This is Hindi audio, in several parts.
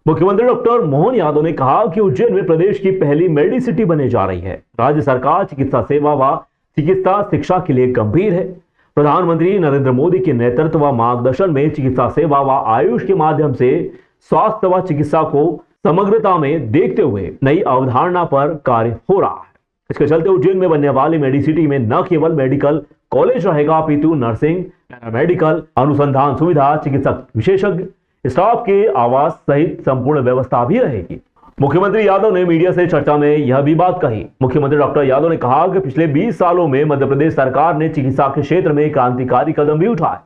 मुख्यमंत्री डॉक्टर मोहन यादव ने कहा कि उज्जैन में प्रदेश की पहली मेडिसिटी बनने जा रही है। राज्य सरकार चिकित्सा सेवा व चिकित्सा शिक्षा के लिए गंभीर है। प्रधानमंत्री नरेंद्र मोदी के नेतृत्व व मार्गदर्शन में चिकित्सा सेवा व आयुष के माध्यम से स्वास्थ्य व चिकित्सा को समग्रता में देखते हुए नई अवधारणा पर कार्य हो रहा है। इसके चलते उज्जैन में बनने वाली मेडिसिटी में न केवल मेडिकल कॉलेज रहेगा, अपितु नर्सिंग, पैरामेडिकल, अनुसंधान सुविधा, चिकित्सक विशेषज्ञ, स्टाफ के आवास सहित संपूर्ण व्यवस्था भी रहेगी। मुख्यमंत्री यादव ने मीडिया से चर्चा में यह भी बात कही। मुख्यमंत्री डॉक्टर यादव ने कहा कि पिछले 20 सालों में मध्य प्रदेश सरकार ने चिकित्सा के क्षेत्र में क्रांतिकारी कदम भी उठाए।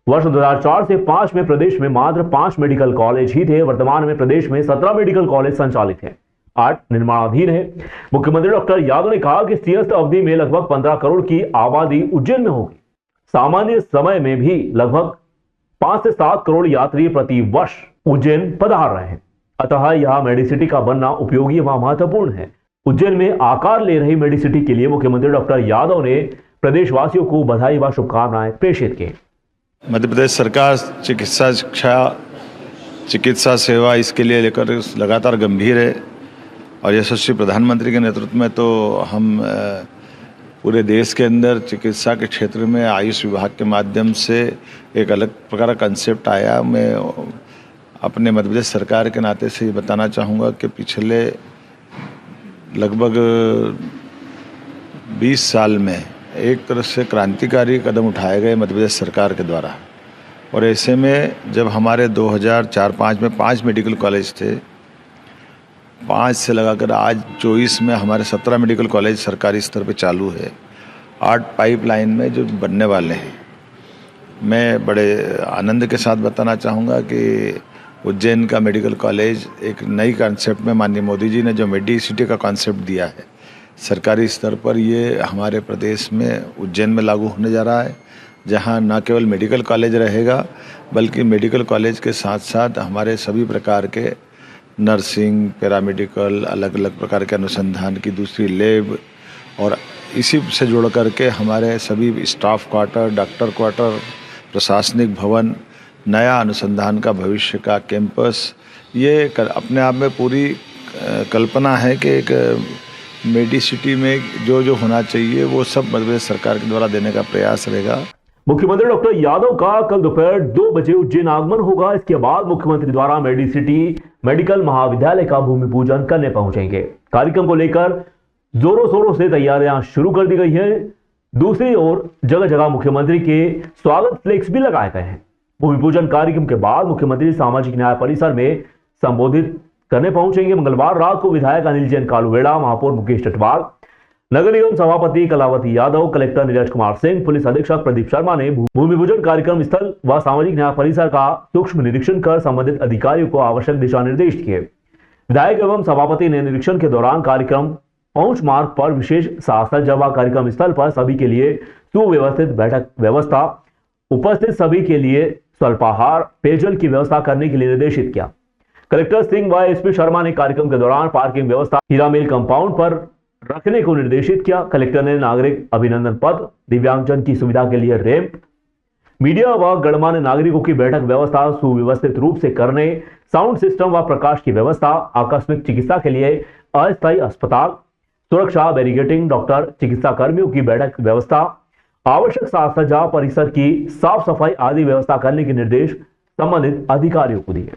वर्ष 2004 से 5 में प्रदेश में मात्र 5 मेडिकल कॉलेज ही थे। वर्तमान में प्रदेश में 17 मेडिकल कॉलेज संचालित हैं, 8 निर्माणाधीन है। मुख्यमंत्री डॉक्टर यादव ने कहा कि सिंहस्थ अवधि में लगभग 15 करोड़ की आबादी उज्जैन में होगी। सामान्य समय में भी लगभग 5 से 7 करोड़ यात्री प्रति वर्ष उज्जैन पधार रहे हैं। अतः यह मेडिसिटी का बनना उपयोगी व महत्वपूर्ण है। उज्जैन में आकार ले रही मेडिसिटी के लिए मुख्यमंत्री डॉक्टर यादव ने प्रदेशवासियों को बधाई व शुभकामनाएं प्रेषित की। मध्य प्रदेश सरकार चिकित्सा शिक्षा, चिकित्सा सेवा इसके लिए लेकर लगातार गंभीर है और यशस्वी प्रधानमंत्री के नेतृत्व में तो हम पूरे देश के अंदर चिकित्सा के क्षेत्र में आयुष विभाग के माध्यम से एक अलग प्रकार का कंसेप्ट आया। मैं अपने मध्य प्रदेश सरकार के नाते से ये बताना चाहूँगा कि पिछले लगभग 20 साल में एक तरह से क्रांतिकारी कदम उठाए गए मध्य प्रदेश सरकार के द्वारा। और ऐसे में जब हमारे 2004-05 में 5 मेडिकल कॉलेज थे, 5 से लगाकर आज 24 में हमारे 17 मेडिकल कॉलेज सरकारी स्तर पे चालू है, 8 पाइपलाइन में जो बनने वाले हैं। मैं बड़े आनंद के साथ बताना चाहूँगा कि उज्जैन का मेडिकल कॉलेज एक नई कॉन्सेप्ट में माननीय मोदी जी ने जो मेडिसिटी का कॉन्सेप्ट दिया है सरकारी स्तर पर, ये हमारे प्रदेश में उज्जैन में लागू होने जा रहा है, जहाँ न केवल मेडिकल कॉलेज रहेगा बल्कि मेडिकल कॉलेज के साथ साथ हमारे सभी प्रकार के नर्सिंग, पैरामेडिकल, अलग अलग प्रकार के अनुसंधान की दूसरी लैब और इसी से जुड़ करके हमारे सभी स्टाफ क्वार्टर, डॉक्टर क्वार्टर, प्रशासनिक भवन, नया अनुसंधान का भविष्य का कैंपस, ये अपने आप में पूरी कल्पना है कि एक मेडिसिटी में जो होना चाहिए वो सब मध्य प्रदेश सरकार के द्वारा देने का प्रयास रहेगा। मुख्यमंत्री डॉक्टर यादव का कल दोपहर 2 बजे उज्जैन आगमन होगा। इसके बाद मुख्यमंत्री द्वारा मेडिसिटी मेडिकल महाविद्यालय का भूमि पूजन करने पहुंचेंगे। कार्यक्रम को लेकर जोरों शोरों से तैयारियां शुरू कर दी गई है। दूसरी ओर जगह जगह मुख्यमंत्री के स्वागत फ्लेक्स भी लगाए गए हैं। भूमि पूजन कार्यक्रम के बाद मुख्यमंत्री सामाजिक न्याय परिसर में संबोधित करने पहुंचेंगे। मंगलवार रात को विधायक अनिल जैन कालूवेड़ा, महापौर मुकेश टटवाल, नगर निगम सभापति कलावती यादव, कलेक्टर नीरज कुमार सिंह, पुलिस अधीक्षक प्रदीप शर्मा ने भूमि पूजन कार्यक्रम स्थल व सामाजिक न्याय परिसर का सूक्ष्म निरीक्षण कर संबंधित अधिकारियों को आवश्यक दिशा निर्देश किए। विधायक एवं सभापति ने निरीक्षण के दौरान कार्यक्रम पहुंच मार्ग पर विशेष शासन जवा कार्यक्रम स्थल पर सभी के लिए सुव्यवस्थित बैठक व्यवस्था, उपस्थित सभी के लिए स्वल्पाहार, पेयजल की व्यवस्था करने के लिए निर्देशित किया। कलेक्टर सिंह व एसपी शर्मा ने कार्यक्रम के दौरान पार्किंग व्यवस्था हीरा मिल कंपाउंड पर रखने को निर्देशित किया। कलेक्टर ने नागरिक अभिनंदन पत्र, दिव्यांगजन की सुविधा के लिए रैंप, मीडिया व गणमान्य नागरिकों की बैठक व्यवस्था सुव्यवस्थित रूप से करने, साउंड सिस्टम व प्रकाश की व्यवस्था, आकस्मिक चिकित्सा के लिए अस्थायी अस्पताल, सुरक्षा, बैरिकेडिंग, डॉक्टर, चिकित्सा कर्मियों की बैठक व्यवस्था, आवश्यक साज सज्जा, परिसर की साफ सफाई आदि व्यवस्था करने के निर्देश संबंधित अधिकारियों को दिए।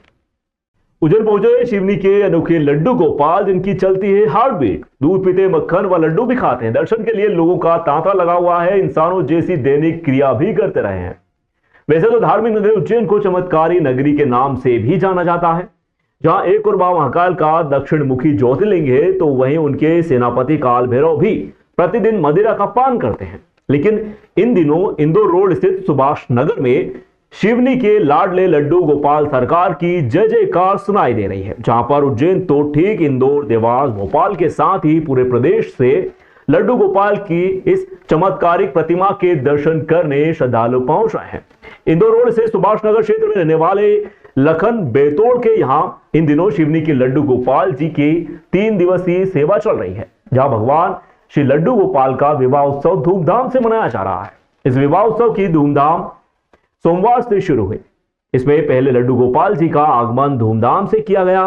उज्जैन पहुंचे शिवनी के अनोखे लड्डू गोपाल, जिनकी चलती है हार्ट बीट। दूध पीते, मक्खन व लड्डू भी खाते हैं। दर्शन के लिए लोगों का तांता लगा हुआ है। इंसानों जैसी दैनिक क्रिया भी करते रहे हैं। वैसे तो धार्मिक नगरी उज्जैन को चमत्कारी नगरी के नाम से भी जाना जाता है। जहां एक और मां महाकाल का दक्षिण मुखी ज्योतिर्लिंग है, तो वहीं उनके सेनापति काल भैरव भी प्रतिदिन मदिरा का पान करते हैं। लेकिन इन दिनों इंदौर रोड स्थित सुभाष नगर में शिवनी के लाडले लड्डू गोपाल सरकार की जय जयकार सुनाई दे रही है। जहां पर उज्जैन तो ठीक इंदौर, देवास, भोपाल के साथ ही पूरे प्रदेश से लड्डू गोपाल की इस चमत्कारिक प्रतिमा के दर्शन करने श्रद्धालु पहुंच रहे हैं। इंदौर रोड से सुभाष नगर क्षेत्र में रहने वाले लखन बेतोड़ के यहाँ इन दिनों शिवनी के लड्डू गोपाल जी की 3 दिवसीय सेवा चल रही है, जहां भगवान श्री लड्डू गोपाल का विवाह उत्सव धूमधाम से मनाया जा रहा है। इस विवाह उत्सव की धूमधाम सोमवार से शुरू हुई। इसमें पहले लड्डू गोपाल जी का आगमन धूमधाम से किया गया।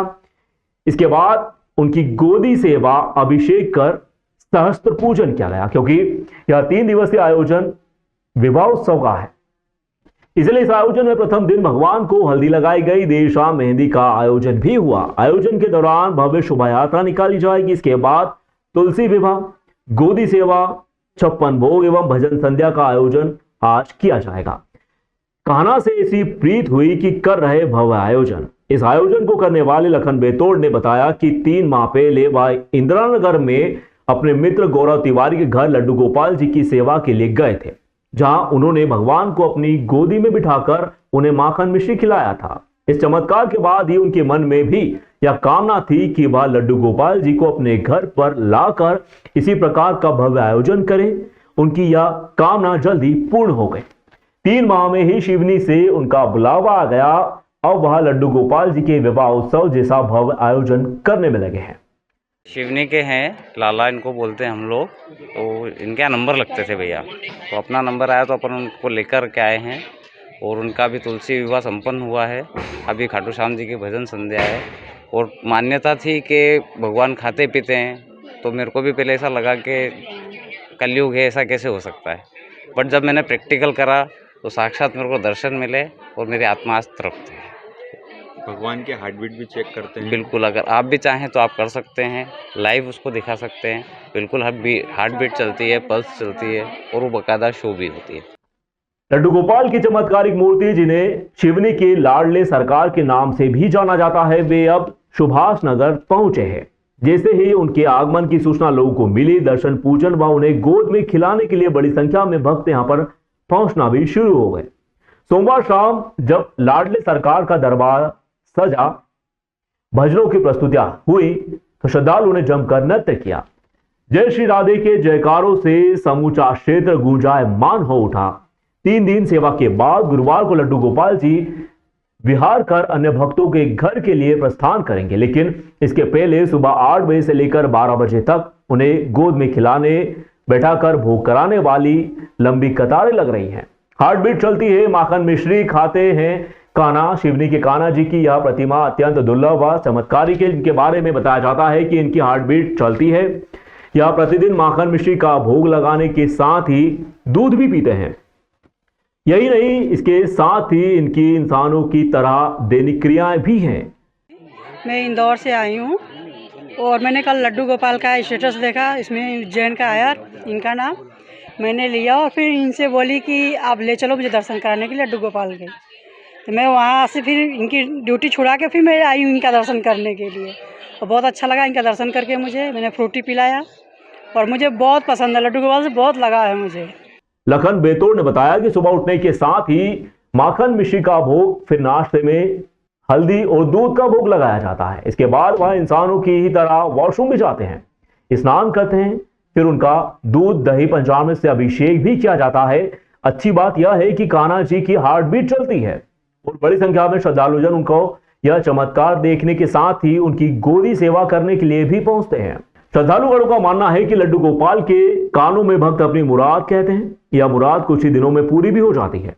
इसके बाद उनकी गोदी सेवा, अभिषेक कर सहस्त्र पूजन किया गया, क्योंकि यह 3 दिवसीय आयोजन विवाह उत्सव का है। इसलिए इस आयोजन में प्रथम दिन भगवान को हल्दी लगाई गई। देर शाम मेहंदी का आयोजन भी हुआ। आयोजन के दौरान भव्य शोभा यात्रा निकाली जाएगी। इसके बाद तुलसी विवाह, गोदी सेवा, 56 भोग एवं भजन संध्या का आयोजन आज किया जाएगा। कान्हा से ऐसी प्रीत हुई कि कर रहे भव्य आयोजन। इस आयोजन को करने वाले लखन बेतोड़ ने बताया कि 3 माह पहले वह इंदिरा नगर में अपने मित्र गौरव तिवारी के घर लड्डू गोपाल जी की सेवा के लिए गए थे, जहां उन्होंने भगवान को अपनी गोदी में बिठाकर उन्हें माखन मिश्री खिलाया था। इस चमत्कार के बाद ही उनके मन में भी यह कामना थी कि वह लड्डू गोपाल जी को अपने घर पर लाकर इसी प्रकार का भव्य आयोजन करें। उनकी यह कामना जल्दी पूर्ण हो गई। 3 माह में ही शिवनी से उनका बुलावा आ गया। अब वह लड्डू गोपाल जी के विवाह उत्सव जैसा भव्य आयोजन करने में लगे हैं। शिवनी के हैं, लाला इनको बोलते हैं हम लोग। तो इनके यहाँ नंबर लगते थे भैया, तो अपना नंबर आया तो अपन उनको लेकर के आए हैं। और उनका भी तुलसी विवाह संपन्न हुआ है। अभी खाटू श्याम जी की भजन संध्या है। और मान्यता थी कि भगवान खाते पीते हैं, तो मेरे को भी पहले ऐसा लगा कि कलयुग है, ऐसा कैसे हो सकता है। बट जब मैंने प्रैक्टिकल करा तो साक्षात मेरे को दर्शन मिले और मेरी आत्मा आज तृप्त है। भगवान के हार्ट बीट भी चेक करते हैं? बिल्कुल, अगर आप भी चाहें तो आप कर सकते हैं, लाइव उसको दिखा सकते हैं। बिल्कुल हार्ट बीट चलती है, पल्स चलती है और वो बाकायदा शो भी होती है। लड्डू गोपाल की चमत्कारिक मूर्ति, जिन्हें शिवनी के लाडले सरकार के नाम से भी जाना जाता है, वे अब सुभाष नगर पहुंचे हैं। जैसे ही उनके आगमन की सूचना लोगों को मिली, दर्शन पूजन व उन्हें गोद में खिलाने के लिए बड़ी संख्या में भक्त यहां पर पहुंचना भी शुरू हो गए। सोमवार शाम जब लाडले सरकार का दरबार सजा, भजनों की प्रस्तुतियां हुई, तो श्रद्धालुओं ने जमकर नृत्य किया। जय श्री राधे के जयकारों से समूचा क्षेत्र गूंजायमान हो उठा। 3 दिन सेवा के बाद गुरुवार को लड्डू गोपाल जी विहार कर अन्य भक्तों के घर के लिए प्रस्थान करेंगे, लेकिन इसके पहले सुबह 8 बजे से लेकर 12 बजे तक उन्हें गोद में खिलाने, बैठाकर भोग कराने वाली लंबी कतारें लग रही हैं। हार्ट बीट चलती है, माखन मिश्री खाते हैं कान्हा। शिवनी के कान्हा जी की यह प्रतिमा अत्यंत दुर्लभ व चमत्कारिक है, जिनके बारे में बताया जाता है कि इनकी हार्ट बीट चलती है। यह प्रतिदिन माखन मिश्री का भोग लगाने के साथ ही दूध भी पीते हैं। यही नहीं, इसके साथ ही इनकी इंसानों की तरह दैनिक क्रियाएं भी हैं। मैं इंदौर से आई हूँ और मैंने कल लड्डू गोपाल का स्टेटस देखा, इसमें उज्जैन का आया इनका नाम। मैंने लिया और फिर इनसे बोली कि आप ले चलो मुझे दर्शन कराने के लिए लड्डू गोपाल के। तो मैं वहाँ से फिर इनकी ड्यूटी छुड़ा के फिर मैं आई हूँ इनका दर्शन करने के लिए, और बहुत अच्छा लगा इनका दर्शन करके। मैंने फ्रूटी पिलाया और मुझे बहुत पसंद है, लड्डू गोपाल से बहुत लगा है मुझे। लखन बेतोड़ ने बताया कि सुबह उठने के साथ ही माखन मिश्री का भोग, फिर नाश्ते में हल्दी और दूध का भोग लगाया जाता है। इसके बाद वह इंसानों की ही तरह वॉशरूम भी जाते हैं, स्नान करते हैं, फिर उनका दूध दही पंचामृत से अभिषेक भी किया जाता है। अच्छी बात यह है कि कान्हा जी की हार्ट बीट चलती है और बड़ी संख्या में श्रद्धालुजन उनको यह चमत्कार देखने के साथ ही उनकी गोदी सेवा करने के लिए भी पहुंचते हैं। श्रद्धालुगणों का मानना है कि लड्डू गोपाल के कानों में भक्त अपनी मुराद कहते हैं। यह मुराद कुछ ही दिनों में पूरी भी हो जाती है।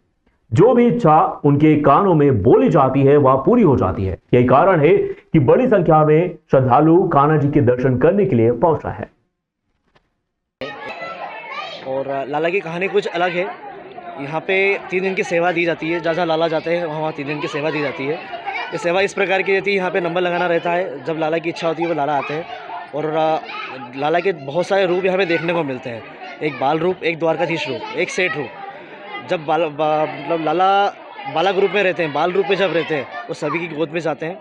जो भी इच्छा उनके कानों में बोली जाती है वह पूरी हो जाती है। यही कारण है कि बड़ी संख्या में श्रद्धालु कान्हा जी के दर्शन करने के लिए पहुंच रहे हैं। और लाला की कहानी कुछ अलग है। यहाँ पे 3 दिन की सेवा दी जाती है। जहाँ लाला जाते हैं वहाँ 3 दिन की सेवा दी जाती है। ये सेवा इस प्रकार की रहती है, यहाँ पे नंबर लगाना रहता है। जब लाला की इच्छा होती है वो लाला आते हैं और लाला के बहुत सारे रूप यहाँ पे देखने को मिलते हैं। एक बाल रूप, एक द्वारकाधीश रूप, एक सेठ रूप। जब मतलब लाला बालक रूप में रहते हैं, बाल रूप में जब रहते हैं, वो सभी की गोद में जाते हैं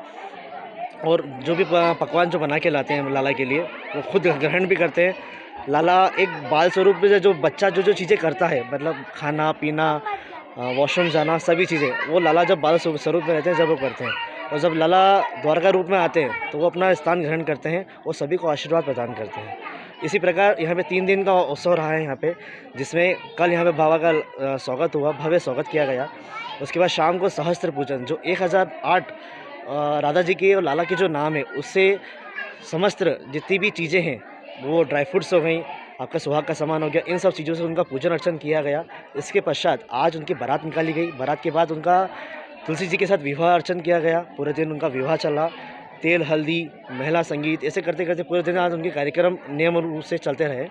और जो भी पकवान जो बना के लाते हैं लाला के लिए वो खुद ग्रहण भी करते हैं। लाला एक बाल स्वरूप में जो बच्चा जो चीज़ें करता है, मतलब खाना पीना, वॉशरूम जाना, सभी चीज़ें वो लाला जब बाल स्वरूप में रहते हैं जब वो करते हैं। और जब लाला द्वारका रूप में आते हैं तो वो अपना स्थान ग्रहण करते हैं और सभी को आशीर्वाद प्रदान करते हैं। इसी प्रकार यहाँ पे 3 दिन का उत्सव रहा है यहाँ पे, जिसमें कल यहाँ पे बाबा का स्वागत हुआ, भव्य स्वागत किया गया। उसके बाद शाम को सहस्त्र पूजन, जो 1008 राधा जी के और लाला के जो नाम है उससे समस्त जितनी भी चीज़ें हैं, वो ड्राई फ्रूट्स हो गई, आपका सुहाग का सामान हो गया, इन सब चीज़ों से उनका पूजन अर्चन किया गया। इसके पश्चात आज उनकी बारात निकाली गई। बारात के बाद उनका तुलसी जी के साथ विवाह अर्चन किया गया, पूरे दिन उनका विवाह चला, तेल हल्दी महिला संगीत ऐसे करते करते पूरे दिन आज उनके कार्यक्रम नियम रूप से चलते रहे।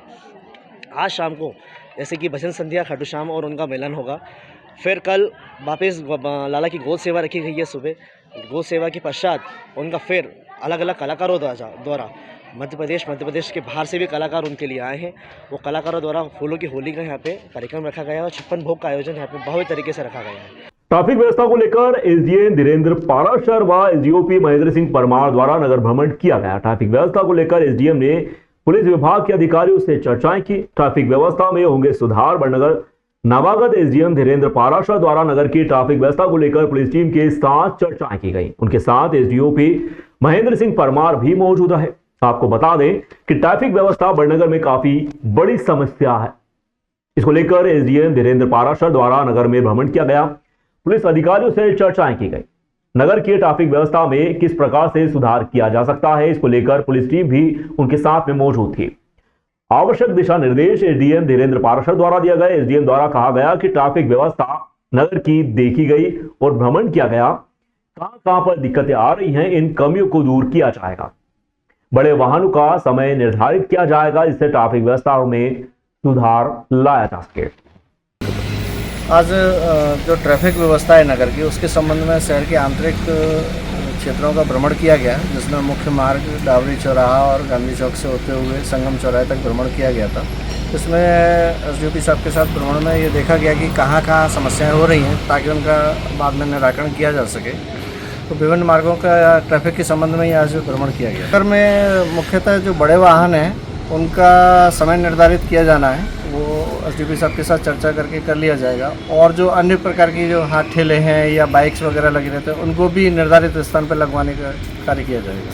आज शाम को जैसे कि भजन संध्या खाटू श्याम और उनका मिलन होगा। फिर कल वापस लाला की गोद सेवा रखी गई है। सुबह गोद सेवा के पश्चात उनका फिर अलग अलग कलाकारों द्वारा मध्य प्रदेश के बाहर से भी कलाकार उनके लिए आए हैं। वो कलाकारों द्वारा फूलों की होली का यहाँ पे कार्यक्रम रखा गया है और 56 भोग का आयोजन यहाँ पे भव्य तरीके से रखा गया है। ट्रैफिक व्यवस्था को लेकर एसडीएम धीरेन्द्र पाराशर व एसडीओपी महेंद्र सिंह परमार द्वारा नगर भ्रमण किया गया। ट्रैफिक व्यवस्था को लेकर एसडीएम ने पुलिस विभाग के अधिकारियों से चर्चाएं की। ट्रैफिक व्यवस्था में होंगे सुधार। बड़नगर नवागत एसडीएम धीरेन्द्र पाराशर द्वारा नगर की ट्रैफिक व्यवस्था को लेकर पुलिस टीम के साथ चर्चाएं की गई। उनके साथ एसडीओपी महेंद्र सिंह परमार भी मौजूद है। आपको बता दें कि ट्रैफिक व्यवस्था बड़नगर में काफी बड़ी समस्या है। इसको लेकर एसडीएम धीरेन्द्र पाराशर द्वारा नगर में भ्रमण किया गया। पुलिस अधिकारियों से चर्चाएं की गई। नगर की ट्रैफिक व्यवस्था में किस प्रकार से सुधार किया जा सकता है, इसको लेकर पुलिस टीम भी उनके साथ में मौजूद थी। आवश्यक दिशा निर्देश एसडीएम धीरेन्द्र पाराशर द्वारा दिया गया। एसडीएम द्वारा कहा गया कि ट्रैफिक व्यवस्था नगर की देखी गई और भ्रमण किया गया। कहां पर दिक्कतें आ रही हैं, इन कमियों को दूर किया जाएगा। बड़े वाहनों का समय निर्धारित किया जाएगा, जिससे ट्रैफिक व्यवस्था में सुधार लाया जा सके। आज जो ट्रैफिक व्यवस्था है नगर की, उसके संबंध में शहर के आंतरिक क्षेत्रों का भ्रमण किया गया, जिसमें मुख्य मार्ग डावरी चौराहा और गांधी चौक से होते हुए संगम चौराहे तक भ्रमण किया गया था। इसमें एसडीओपी साहब के साथ भ्रमण में ये देखा गया कि कहाँ समस्याएं हो रही हैं, ताकि उनका बाद में निराकरण किया जा सके। तो विभिन्न मार्गों का ट्रैफिक के संबंध में आज भ्रमण किया गया। नगर में मुख्यतः जो बड़े वाहन हैं उनका समय निर्धारित किया जाना है, वो एसडीओपी साहब के साथ चर्चा करके कर लिया जाएगा। और जो अन्य प्रकार की जो हाथ ठेले हैं या बाइक्स वगैरह लगे रहते हैं, उनको भी निर्धारित स्थान पर लगवाने का कार्य किया जाएगा।